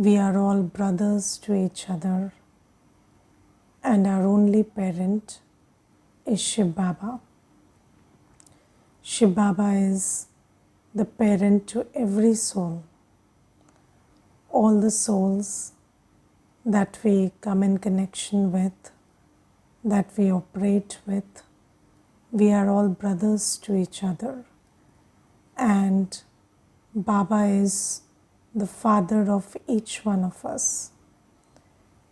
We are all brothers to each other, and our only parent is Shiv Baba. Shiv Baba is the parent to every soul. All the souls that we come in connection with, that we operate with, we are all brothers to each other. And Baba is the father of each one of us.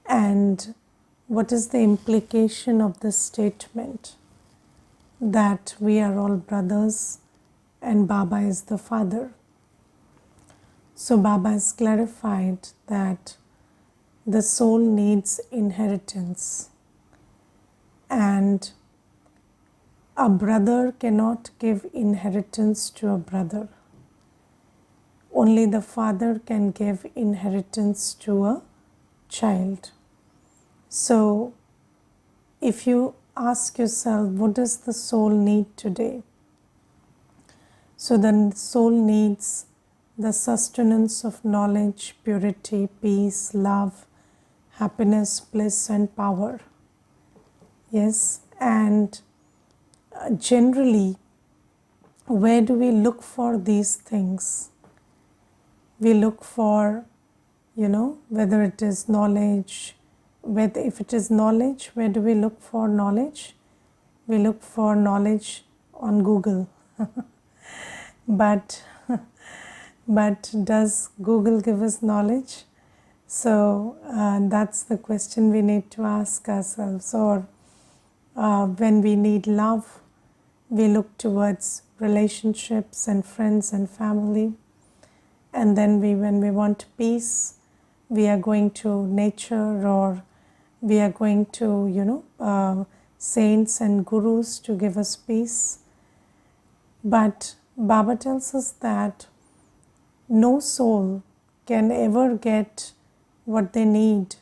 And what is the implication of this statement? That we are all brothers and Baba is the father. So Baba has clarified that the soul needs inheritance, and a brother cannot give inheritance to a brother. Only the father can give inheritance to a child. So if you ask yourself, what does the soul need today? So the soul needs the sustenance of knowledge, purity, peace, love, happiness, bliss and power. Yes, and generally, where do we look for these things? We look for, whether it is knowledge, if it is knowledge, where do we look for knowledge? We look for knowledge on Google. But does Google give us knowledge? So that's the question we need to ask ourselves. Or when we need love, we look towards relationships and friends and family. And then when we want peace, we are going to nature, or we are going to, saints and gurus to give us peace. But Baba tells us that no soul can ever get what they need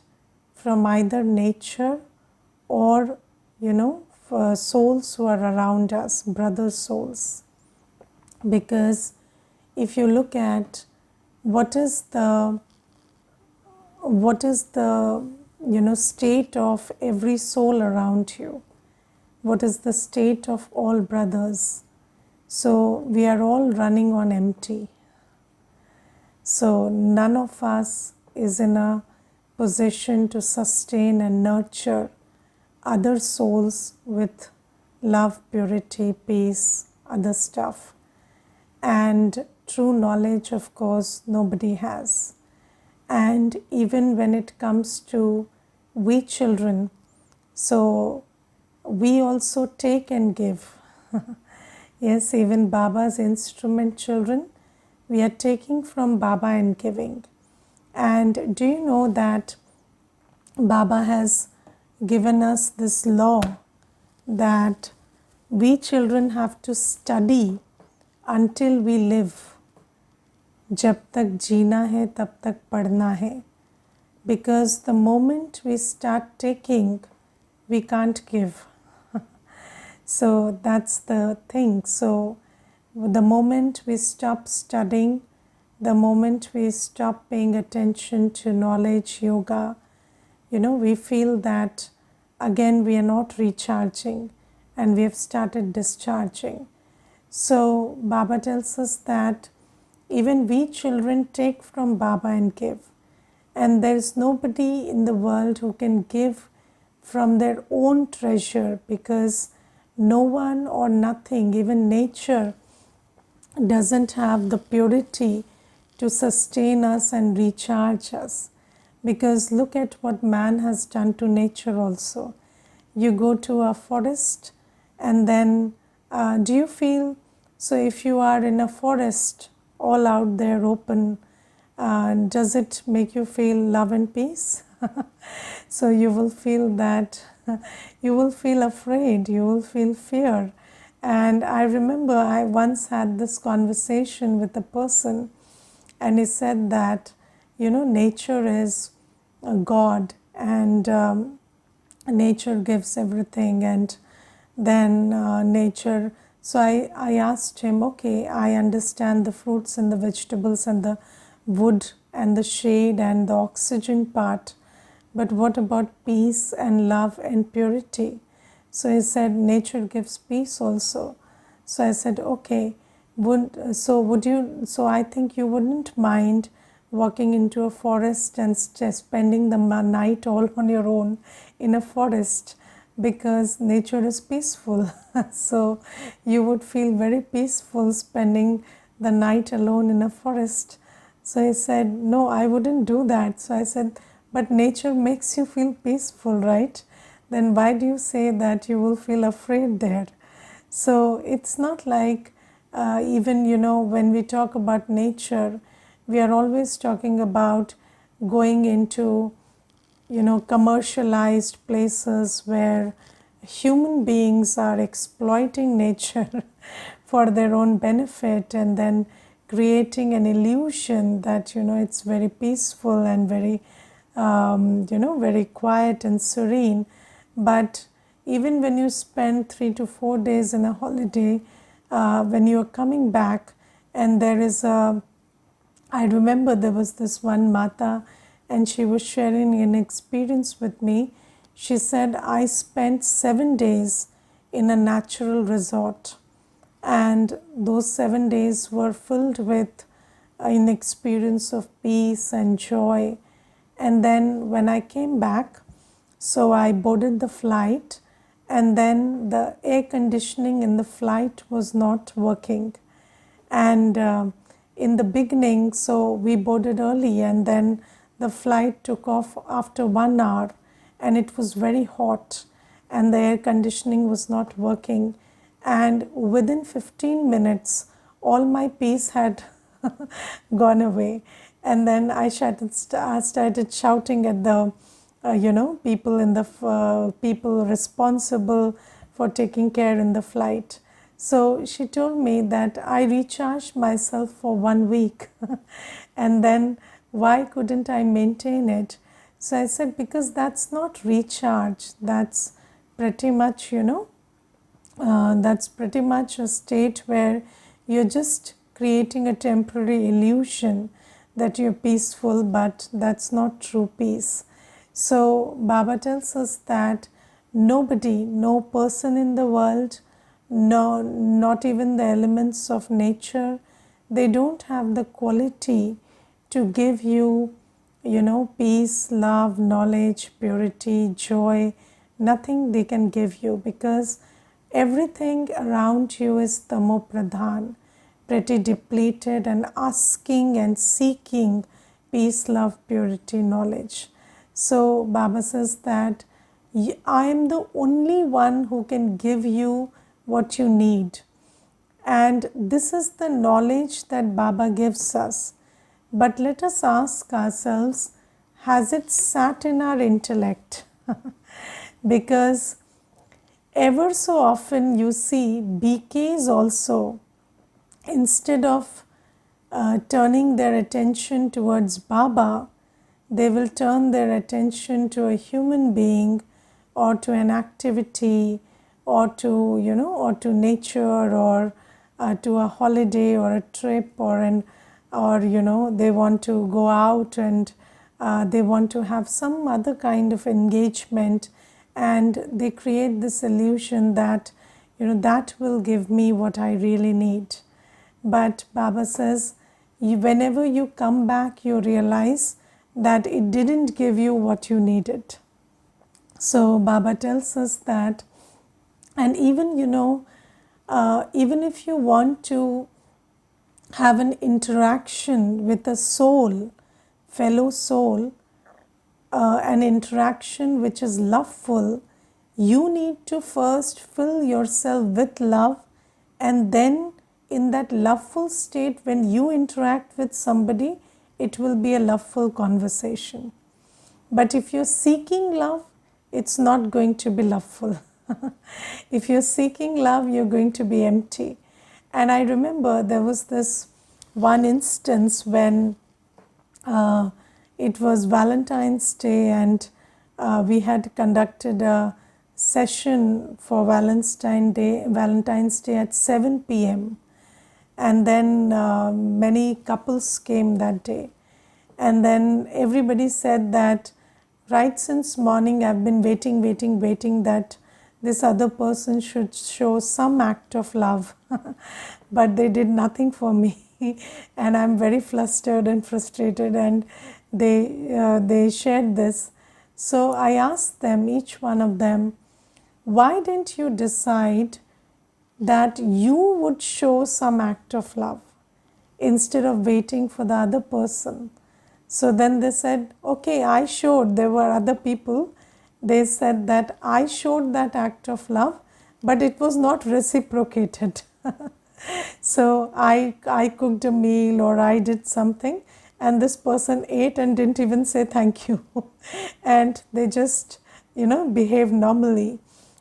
from either nature or, for souls who are around us, brother souls. Because if you look at what is the state of every soul around you, what is the state of all brothers? So we are all running on empty. So none of us is in a position to sustain and nurture other souls with love, purity, peace, other stuff. And true knowledge, of course, nobody has. And even when it comes to we children, so we also take and give. Yes, even Baba's instrument children, we are taking from Baba and giving. And do you know that Baba has given us this law that we children have to study until we live. जब तक जीना है तब तक पढ़ना है. Because the moment we start taking, we can't give. So that's the thing. So the moment we stop studying, the moment we stop paying attention to knowledge, yoga, we feel that again we are not recharging and we have started discharging. So Baba tells us that even we children take from Baba and give. And there is nobody in the world who can give from their own treasure, because no one or nothing, even nature, doesn't have the purity to sustain us and recharge us. Because look at what man has done to nature also. You go to a forest and then do you feel, so if you are in a forest all out there open, does it make you feel love and peace? So you will feel that, you will feel afraid, you will feel fear. And I remember I once had this conversation with a person, and he said that, nature is a God, and nature gives everything, and then nature. So I asked him, okay, I understand the fruits and the vegetables and the wood and the shade and the oxygen part, but what about peace and love and purity? So he said, nature gives peace also. So I said, okay, so I think you wouldn't mind walking into a forest and spending the night all on your own in a forest, because nature is peaceful. So you would feel very peaceful spending the night alone in a forest. So he said, no, I wouldn't do that. So I said, but nature makes you feel peaceful, right? Then why do you say that you will feel afraid there? So it's not like, even, when we talk about nature, we are always talking about going into, commercialized places where human beings are exploiting nature for their own benefit, and then creating an illusion that, it's very peaceful and very, very quiet and serene. But even when you spend 3 to 4 days in a holiday, when you are coming back, and there is I remember there was this one Mata, and she was sharing an experience with me. She said, I spent 7 days in a natural resort, and those 7 days were filled with an experience of peace and joy. And then when I came back, so I boarded the flight, and then the air conditioning in the flight was not working. And in the beginning, so we boarded early, and then the flight took off after 1 hour, and it was very hot, and the air conditioning was not working. And within 15 minutes, all my peace had gone away. And then I started shouting at the people in the people responsible for taking care in the flight. So she told me that I recharged myself for 1 week and then why couldn't I maintain it? So I said, because that's not recharge, that's pretty much, that's pretty much a state where you're just creating a temporary illusion that you're peaceful, but that's not true peace. So Baba tells us that nobody, no person in the world, no, not even the elements of nature, they don't have the quality to give you, peace, love, knowledge, purity, joy. Nothing they can give you, because everything around you is tamo pradhan, pretty depleted, and asking and seeking peace, love, purity, knowledge. So Baba says that I am the only one who can give you what you need. And this is the knowledge that Baba gives us. But let us ask ourselves, has it sat in our intellect? Because ever so often you see BKs also, instead of turning their attention towards Baba, they will turn their attention to a human being or to an activity or to, or to nature, or to a holiday or a trip, or they want to go out, and they want to have some other kind of engagement, and they create this illusion that, that will give me what I really need. But Baba says, whenever you come back, you realize that it didn't give you what you needed. So Baba tells us that, and even, even if you want to have an interaction with a soul, fellow soul, an interaction which is loveful, you need to first fill yourself with love, and then in that loveful state, when you interact with somebody, it will be a loveful conversation. But if you're seeking love, it's not going to be loveful. If you're seeking love, you're going to be empty. And I remember there was this one instance when it was Valentine's Day, and we had conducted a session for Valentine's Day at 7 p.m. And then many couples came that day. And then everybody said that right since morning I've been waiting that this other person should show some act of love. But they did nothing for me. And I'm very flustered and frustrated, and they shared this. So I asked them, each one of them, why didn't you decide that you would show some act of love instead of waiting for the other person? So then they said, okay, I showed, there were other people, they said that I showed that act of love, but it was not reciprocated. So I cooked a meal or I did something, and this person ate and didn't even say thank you. And they just, behaved normally.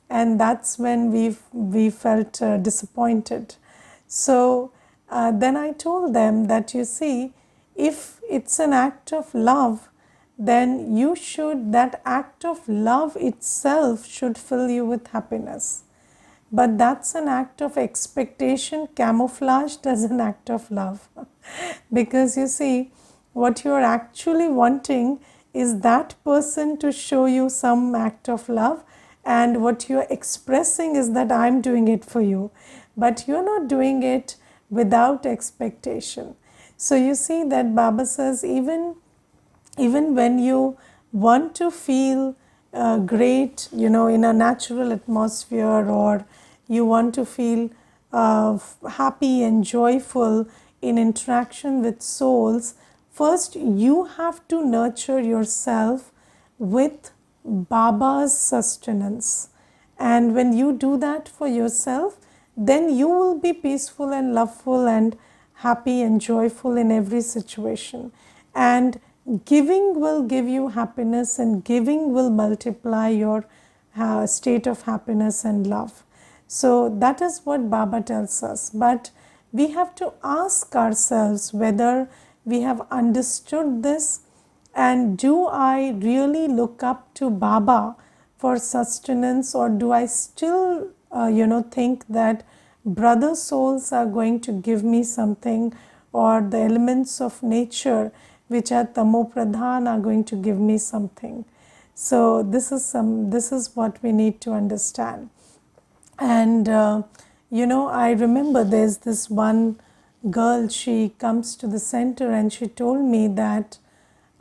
And that's when we felt disappointed. So then I told them that, you see, if it's an act of love, then that act of love itself should fill you with happiness. But that's an act of expectation camouflaged as an act of love. Because you see, what you're actually wanting is that person to show you some act of love, and what you're expressing is that I'm doing it for you. But you're not doing it without expectation. So you see that Baba says, even when you want to feel great, in a natural atmosphere, or you want to feel happy and joyful in interaction with souls, first you have to nurture yourself with Baba's sustenance. And when you do that for yourself, then you will be peaceful and loveful and happy and joyful in every situation. And giving will give you happiness, and giving will multiply your state of happiness and love. So that is what Baba tells us. But we have to ask ourselves whether we have understood this, and do I really look up to Baba for sustenance, or do I still think that brother souls are going to give me something, or the elements of nature which are tamo pradhan are going to give me something. So this is what we need to understand. And I remember there's this one girl, she comes to the center and she told me that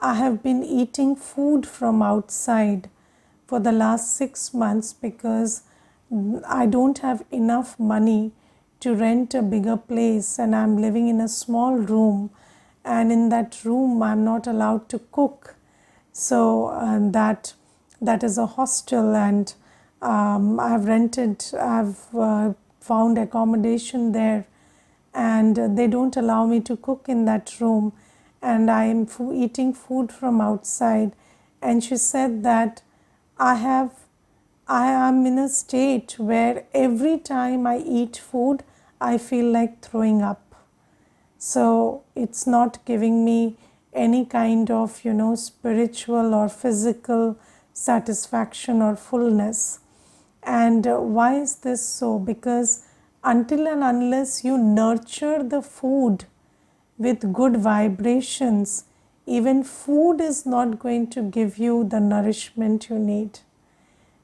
I have been eating food from outside for the last 6 months because I don't have enough money to rent a bigger place, and I'm living in a small room, and in that room I'm not allowed to cook. So that is a hostel, and I've found accommodation there, and they don't allow me to cook in that room, and I am eating food from outside. And she said that I am in a state where every time I eat food, I feel like throwing up. So it's not giving me any kind of, spiritual or physical satisfaction or fullness. And why is this so? Because until and unless you nurture the food with good vibrations, even food is not going to give you the nourishment you need.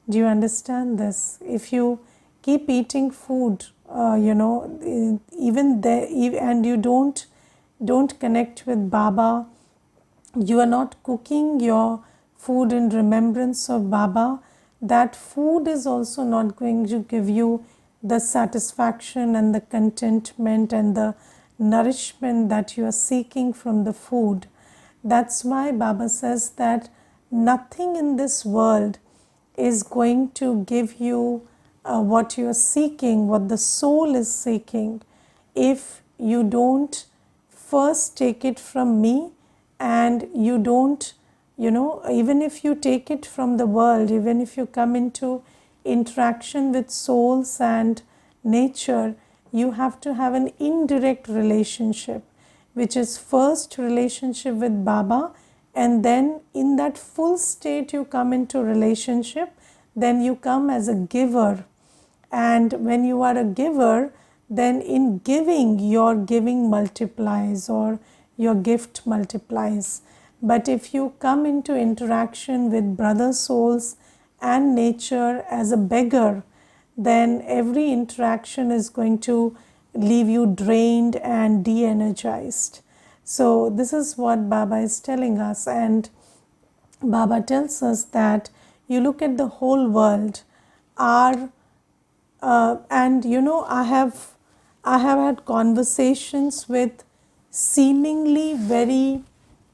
Do you understand this? If you keep eating food, even there, and you don't connect with Baba, you are not cooking your food in remembrance of Baba, that food is also not going to give you the satisfaction and the contentment and the nourishment that you are seeking from the food. That's why Baba says that nothing in this world is going to give you what you are seeking, what the soul is seeking, if you don't first take it from me, and you don't, even if you take it from the world, even if you come into interaction with souls and nature, you have to have an indirect relationship, which is first relationship with Baba, and then in that full state you come into relationship, then you come as a giver. And when you are a giver, then in giving, your giving multiplies, or your gift multiplies. But if you come into interaction with brother souls and nature as a beggar, then every interaction is going to leave you drained and de-energized. So this is what Baba is telling us, and Baba tells us that you look at the whole world, our and I have had conversations with seemingly very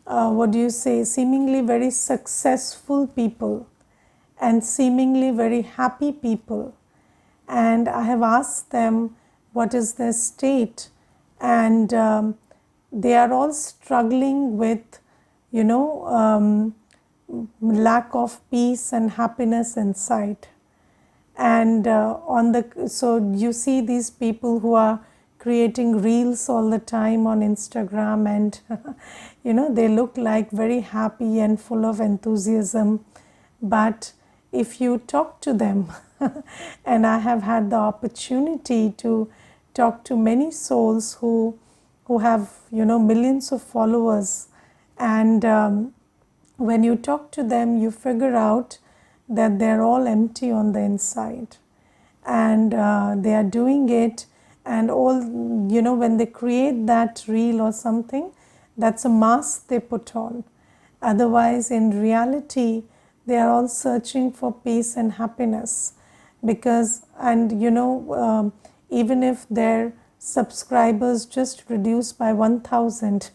seemingly very successful people and seemingly very happy people, and I have asked them what is their state, and they are all struggling with you know lack of peace and happiness inside. And so you see these people who are creating reels all the time on Instagram, and they look like very happy and full of enthusiasm, but if you talk to them and I have had the opportunity to talk to many souls who have millions of followers, and when you talk to them you figure out that they're all empty on the inside, and they are doing it, and all when they create that reel or something, that's a mask they put on. Otherwise, in reality, they are all searching for peace and happiness, because even if their subscribers just reduce by 1000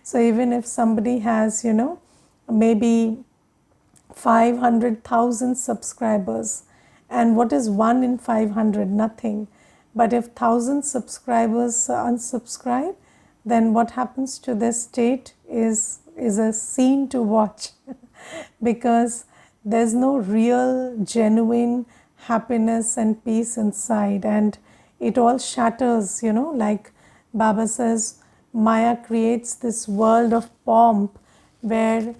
so even if somebody has maybe 500,000 subscribers, and what is 1 in 500? Nothing. But if 1,000 subscribers unsubscribe, then what happens to their state is a scene to watch because there's no real genuine happiness and peace inside, and it all shatters, like Baba says, Maya creates this world of pomp where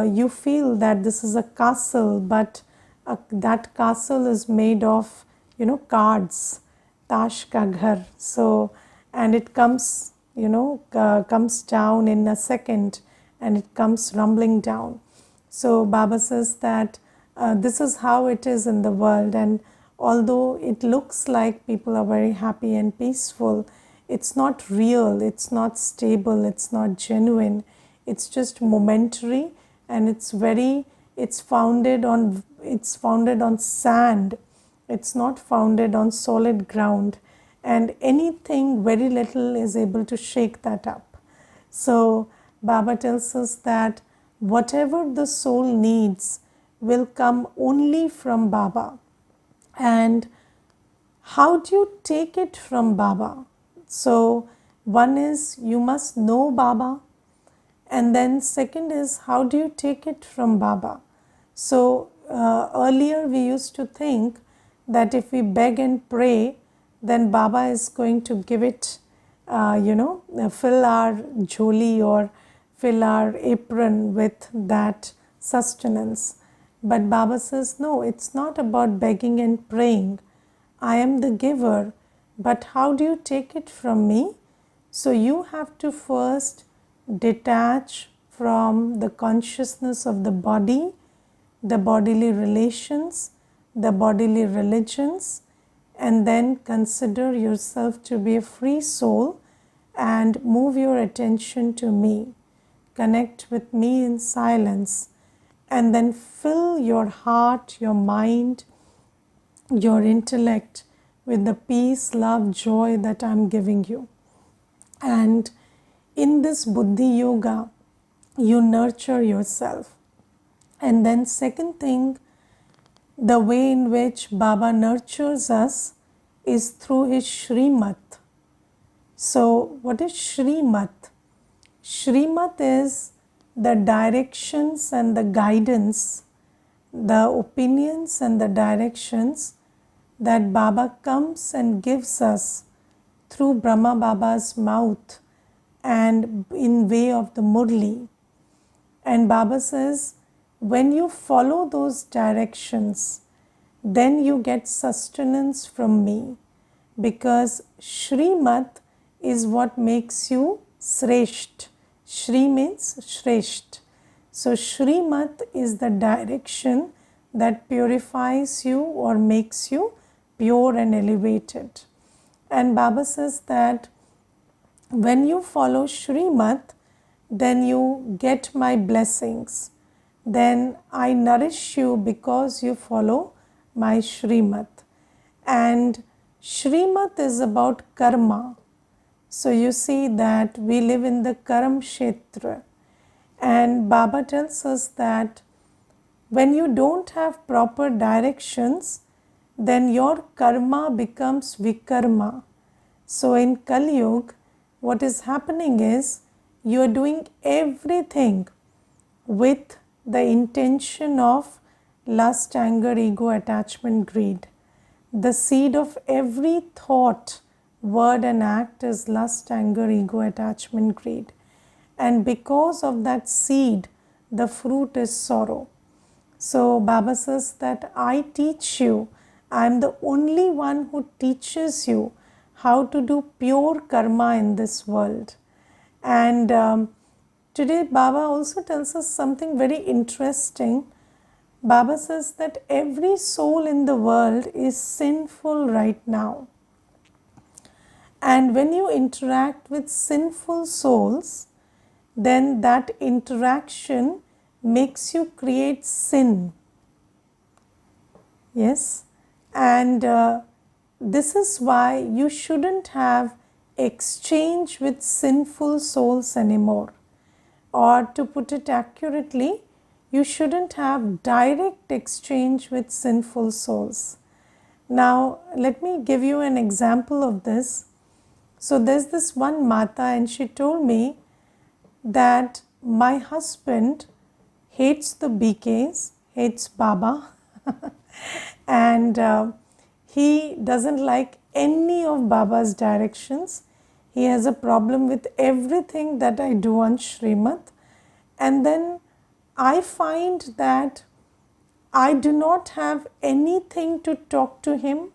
you feel that this is a castle, but that castle is made of cards, tash ka ghar. So, and it comes comes down in a second, and it comes rumbling down. So Baba says that this is how it is in the world, and although it looks like people are very happy and peaceful, it's not real, it's not stable, it's not genuine, it's just momentary, and it's founded on sand, it's not founded on solid ground, and anything very little is able to shake that up. So Baba tells us that whatever the soul needs will come only from Baba. And how do you take it from Baba? So one is you must know Baba, and then second is how do you take it from Baba? So earlier we used to think that if we beg and pray, then Baba is going to give it, fill our jholi or fill our apron with that sustenance. But Baba says, no, it's not about begging and praying. I am the giver, but how do you take it from me? So you have to first detach from the consciousness of the body, the bodily relations, the bodily religions, and then consider yourself to be a free soul and move your attention to me. Connect with me in silence, and then fill your heart, your mind, your intellect with the peace, love, joy that I'm giving you. And in this Buddhi Yoga, you nurture yourself. And then second thing, the way in which Baba nurtures us is through his Shrimat. So what is Shrimat? Shrimat is the directions and the guidance, the opinions and the directions that Baba comes and gives us through Brahma Baba's mouth and in way of the Murli. And Baba says, when you follow those directions, then you get sustenance from me, because Shrimat is what makes you Sresht. Shri means Shresht. So Shrimat is the direction that purifies you or makes you pure and elevated. And Baba says that when you follow Shrimat, then you get my blessings. Then I nourish you because you follow my Shrimat. And Shrimat is about karma. So you see that we live in the Karam Kshetra. And Baba tells us that when you don't have proper directions, then your karma becomes vikarma. So in Kali Yuga, what is happening is you are doing everything with the intention of lust, anger, ego, attachment, greed. The seed of every thought, word and act is lust, anger, ego, attachment, greed. And because of that seed, the fruit is sorrow. So Baba says that I teach you, I am the only one who teaches you how to do pure karma in this world. And today Baba also tells us something very interesting. Baba says that every soul in the world is sinful right now. And when you interact with sinful souls, then that interaction makes you create sin. Yes, and this is why you shouldn't have exchange with sinful souls anymore. Or to put it accurately, you shouldn't have direct exchange with sinful souls. Now, let me give you an example of this. So, there's this one Mata, and she told me that my husband hates the BKs, hates Baba, and he doesn't like any of Baba's directions. He has a problem with everything that I do on Shrimat. And then I find that I do not have anything to talk to him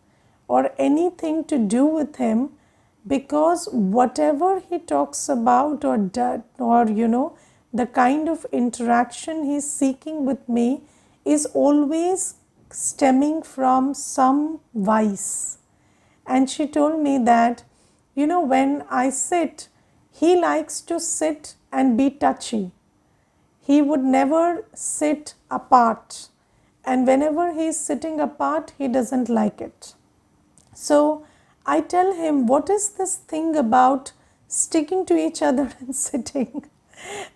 or anything to do with him, because whatever he talks about or the kind of interaction he's seeking with me is always stemming from some vice. And she told me that, when I sit, he likes to sit and be touchy. He would never sit apart. And whenever he is sitting apart, he doesn't like it. So I tell him, what is this thing about sticking to each other and sitting?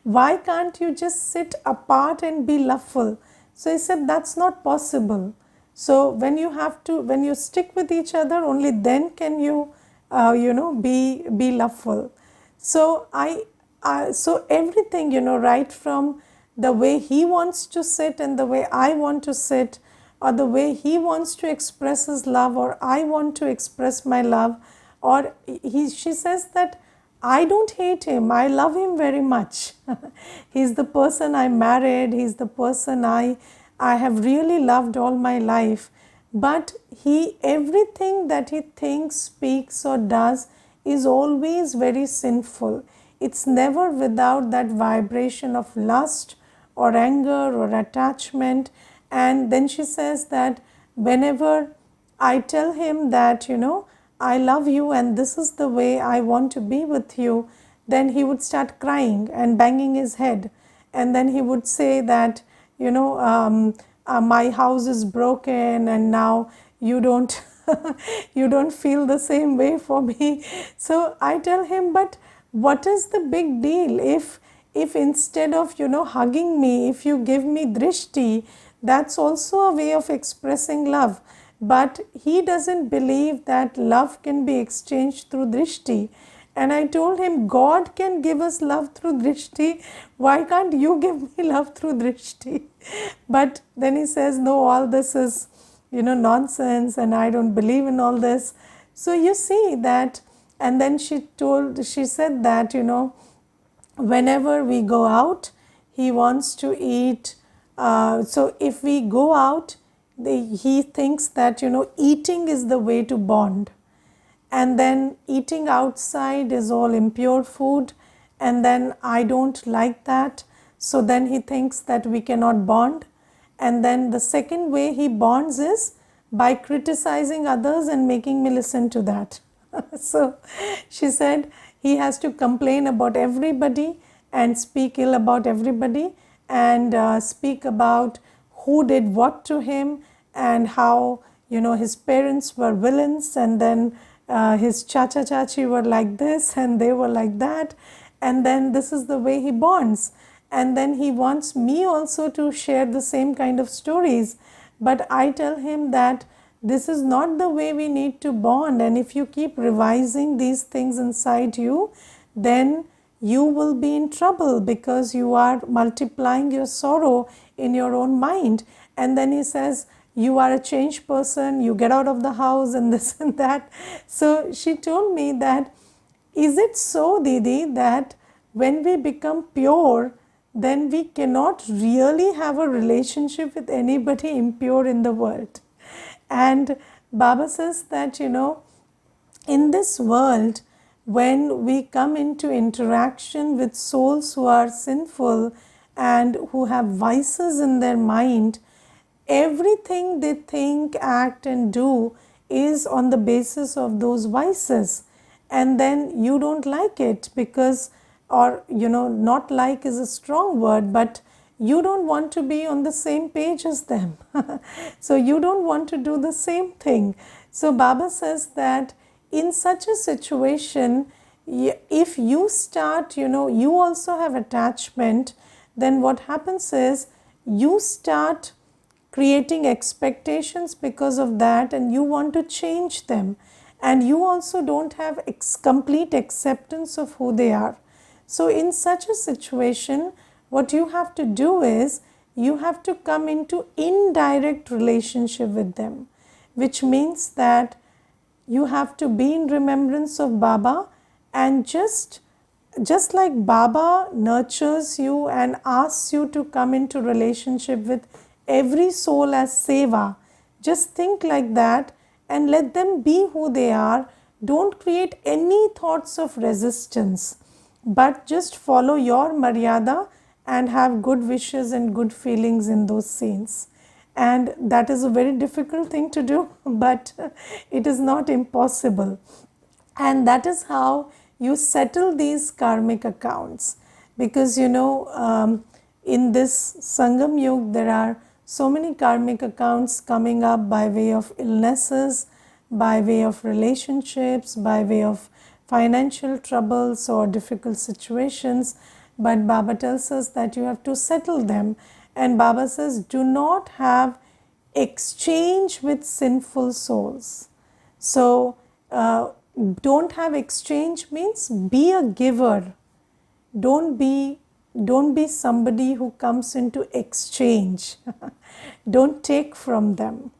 Why can't you just sit apart and be loveful? So he said, that's not possible. So when you stick with each other, only then can you, be loveful. So so everything, right from the way he wants to sit and the way I want to sit, or the way he wants to express his love or I want to express my love, or she says that I don't hate him, I love him very much. He's the person I married, he's the person I have really loved all my life, but everything that he thinks, speaks or does is always very sinful. It's never without that vibration of lust or anger or attachment. And then she says that whenever I tell him that, I love you and this is the way I want to be with you, then he would start crying and banging his head. And then he would say that, my house is broken and now you don't you don't feel the same way for me. So I tell him, but what is the big deal if instead of hugging me, if you give me drishti, that's also a way of expressing love. But he doesn't believe that love can be exchanged through drishti. And I told him, God can give us love through drishti. Why can't you give me love through drishti? But then he says, no, all this is, nonsense and I don't believe in all this. So you see that, and then she said that, whenever we go out, he wants to eat. So if we go out, he thinks that, eating is the way to bond. And then eating outside is all impure food. and then I don't like that. So then he thinks that we cannot bond. And then the second way he bonds is by criticizing others and making me listen to that. So she said he has to complain about everybody and speak ill about everybody, and speak about who did what to him, and how, you know, his parents were villains, and then his chacha chachi were like this and they were like that, and then this is the way he bonds. And then he wants me also to share the same kind of stories, but I tell him that this is not the way we need to bond, and if you keep revising these things inside you, then you will be in trouble, because you are multiplying your sorrow in your own mind. And then he says, you are a changed person, you get out of the house, and this and that. So she told me that, is it so, Didi, that when we become pure, then we cannot really have a relationship with anybody impure in the world? And Baba says that, you know, in this world, when we come into interaction with souls who are sinful and who have vices in their mind, everything they think, act, and do is on the basis of those vices. And then you don't like it because, or, you know, not like is a strong word, but you don't want to be on the same page as them. So you don't want to do the same thing. So Baba says that in such a situation, if you start, you know, you also have attachment, then what happens is you start creating expectations because of that, and you want to change them, and you also don't have complete acceptance of who they are. So in such a situation, what you have to do is you have to come into indirect relationship with them, which means that you have to be in remembrance of Baba, and just like Baba nurtures you and asks you to come into relationship with every soul as seva, just think like that and let them be who they are. Don't create any thoughts of resistance, but just follow your maryada and have good wishes and good feelings in those scenes. And that is a very difficult thing to do, but it is not impossible. And that is how you settle these karmic accounts. Because, you know, in this Sangam Yug, there are so many karmic accounts coming up by way of illnesses, by way of relationships, by way of financial troubles or difficult situations. But Baba tells us that you have to settle them. And Baba says, do not have exchange with sinful souls. So, don't have exchange means be a giver. Don't be somebody who comes into exchange. Don't take from them,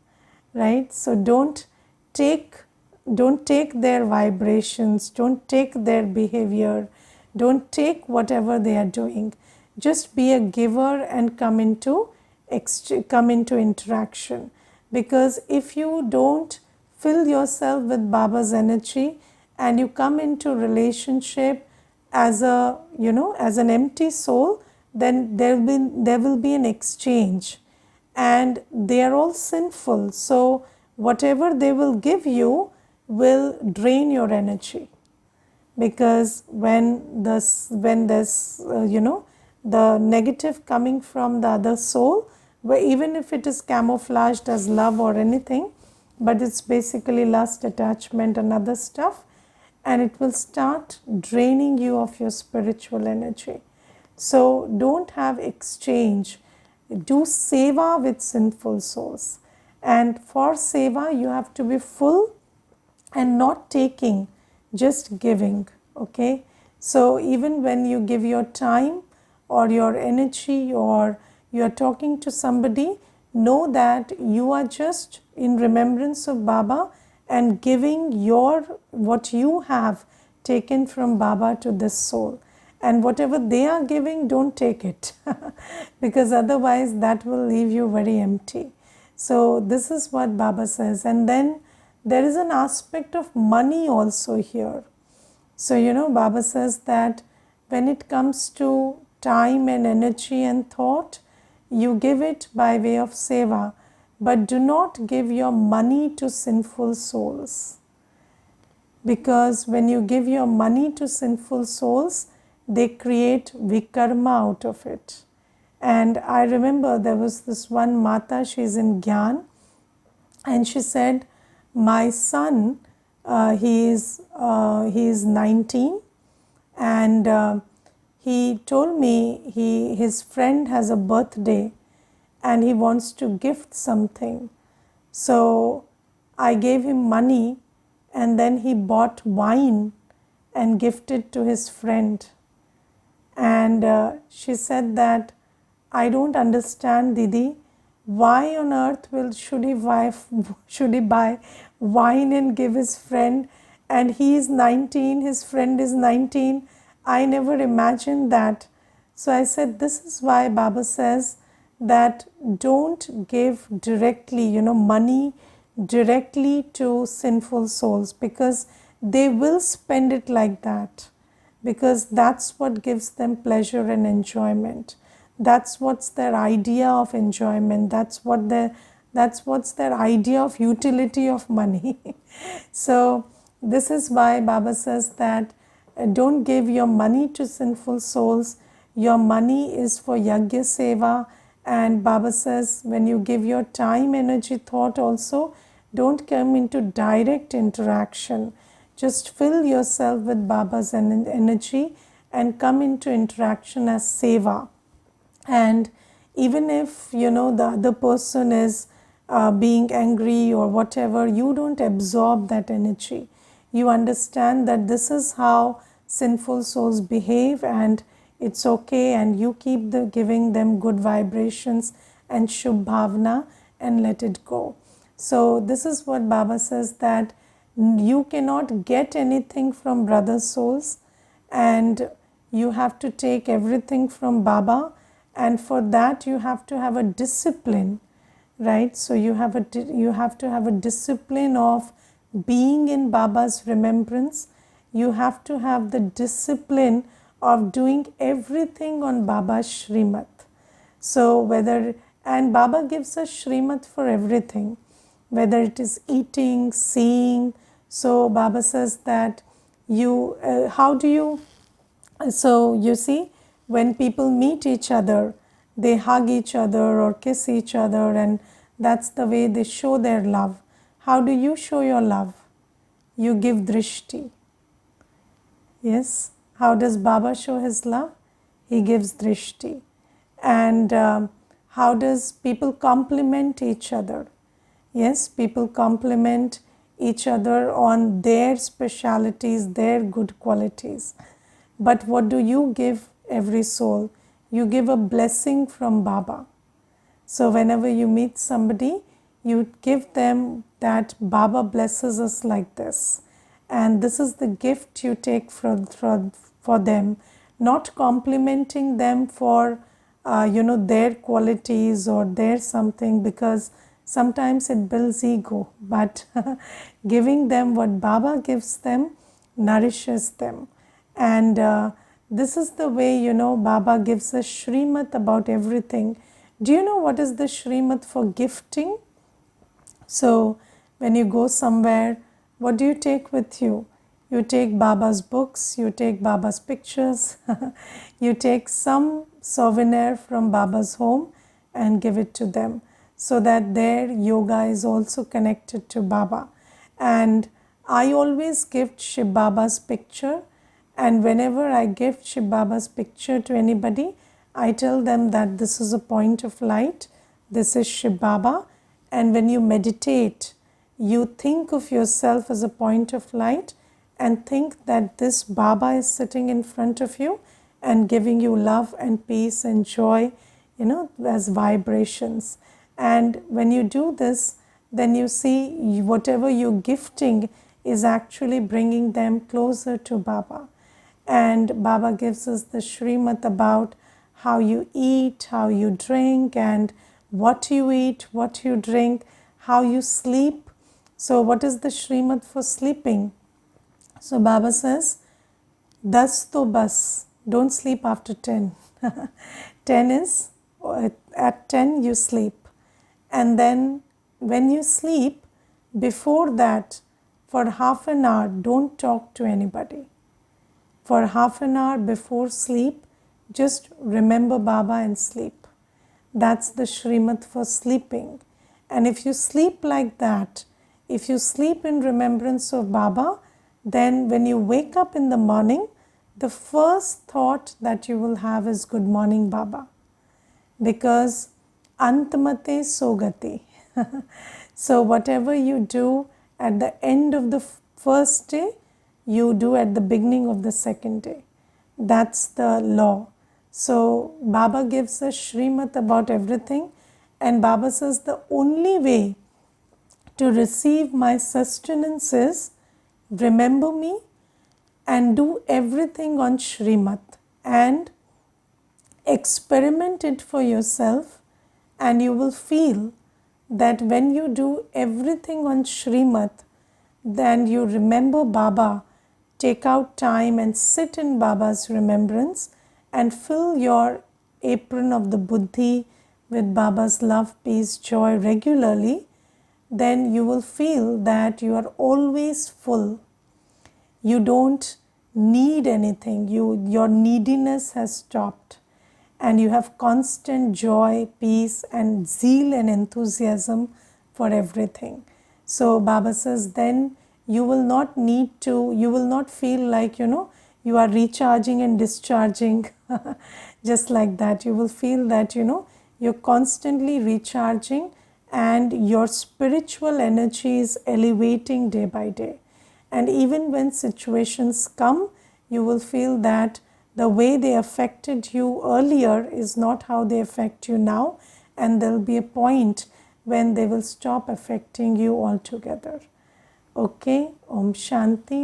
right? So don't take their vibrations, don't take their behavior, don't take whatever they are doing. Just be a giver and come into interaction. Because if you don't fill yourself with Baba's energy and you come into relationship as a, you know, as an empty soul, then there will be an exchange, and they are all sinful. So whatever they will give you will drain your energy, because when there's you know, the negative coming from the other soul, where even if it is camouflaged as love or anything, but it's basically lust, attachment and other stuff, and it will start draining you of your spiritual energy. So don't have exchange. Do seva with sinful souls. And for seva, you have to be full and not taking, just giving. Okay? So even when you give your time or your energy, or you are talking to somebody, know that you are just in remembrance of Baba and giving what you have taken from Baba to this soul. And whatever they are giving, don't take it because otherwise that will leave you very empty. So this is what Baba says. And then there is an aspect of money also here. So, you know, Baba says that when it comes to time and energy and thought, you give it by way of seva, but do not give your money to sinful souls. Because when you give your money to sinful souls, they create vikarma out of it. And I remember there was this one Mata, she's in Gyan, and she said, my son, he is 19, and he told me his friend has a birthday and he wants to gift something. So I gave him money, and then he bought wine and gifted to his friend. And she said that, I don't understand, Didi, why on earth should he buy wine and give his friend, and he is 19, his friend is 19. I never imagined that. So I said, this is why Baba says that don't give directly, money directly to sinful souls, because they will spend it like that, because that's what gives them pleasure and enjoyment. That's what's their idea of enjoyment. That's what's their idea of utility of money. So this is why Baba says that don't give your money to sinful souls. Your money is for yajna seva. And Baba says, when you give your time, energy, thought also, don't come into direct interaction. Just fill yourself with Baba's energy and come into interaction as seva. And even if, the other person is being angry or whatever, you don't absorb that energy. You understand that this is how sinful souls behave, and it's okay, and you keep giving them good vibrations and shubh bhavna and let it go. So this is what Baba says, that you cannot get anything from brother souls, and you have to take everything from Baba, and for that you have to have a discipline, right? So you have to have a discipline of being in Baba's remembrance. You have to have the discipline of doing everything on Baba's Shrimat. So and Baba gives us Shrimat for everything, whether it is eating, seeing. So Baba says that so you see, when people meet each other, they hug each other or kiss each other, and that's the way they show their love. How do you show your love? You give drishti. Yes. How does Baba show his love? He gives drishti. And how does people compliment each other? Yes, people compliment each other on their specialities, their good qualities. But what do you give every soul? You give a blessing from Baba. So whenever you meet somebody, you give them that Baba blesses us like this. And this is the gift you take for them, not complimenting them for their qualities or their something, because sometimes it builds ego, but giving them what Baba gives them nourishes them. And this is the way, Baba gives a Shrimat about everything. Do you know what is the Shrimat for gifting? So when you go somewhere, what do you take with you? You take Baba's books, you take Baba's pictures, you take some souvenir from Baba's home and give it to them, so that their yoga is also connected to Baba. And I always gift Shiv Baba's picture, and whenever I gift Shiv Baba's picture to anybody, I tell them that this is a point of light, this is Shiv Baba, and when you meditate, you think of yourself as a point of light and think that this Baba is sitting in front of you and giving you love and peace and joy, as vibrations. And when you do this, then you see whatever you're gifting is actually bringing them closer to Baba. And Baba gives us the Shrimat about how you eat, how you drink, and what you eat, what you drink, how you sleep. So what is the Shrimat for sleeping? So Baba says, Das to bas, Don't sleep after 10. 10 is, at 10 you sleep. And then when you sleep, before that, for half an hour, don't talk to anybody. For half an hour before sleep, just remember Baba and sleep. That's the Shrimat for sleeping. And if you sleep like that, if you sleep in remembrance of Baba, then when you wake up in the morning, the first thought that you will have is Good morning, Baba. Because Antamate Sogati. So whatever you do at the end of the first day, you do at the beginning of the second day. That's the law. So Baba gives a Shrimat about everything, and Baba says the only way to receive my sustenance is remember me and do everything on Shrimat and experiment it for yourself, and you will feel that when you do everything on Shrimat, then you remember Baba, take out time and sit in Baba's remembrance and fill your apron of the buddhi with Baba's love, peace, joy regularly, then you will feel that you are always full. You don't need anything. Your neediness has stopped. And you have constant joy, peace, and zeal and enthusiasm for everything. So Baba says, then you will not need to, you will not feel like, you are recharging and discharging just like that. You will feel that, you're constantly recharging and your spiritual energy is elevating day by day. And even when situations come, you will feel that the way they affected you earlier is not how they affect you now, and there will be a point when they will stop affecting you altogether. Okay, Om Shanti.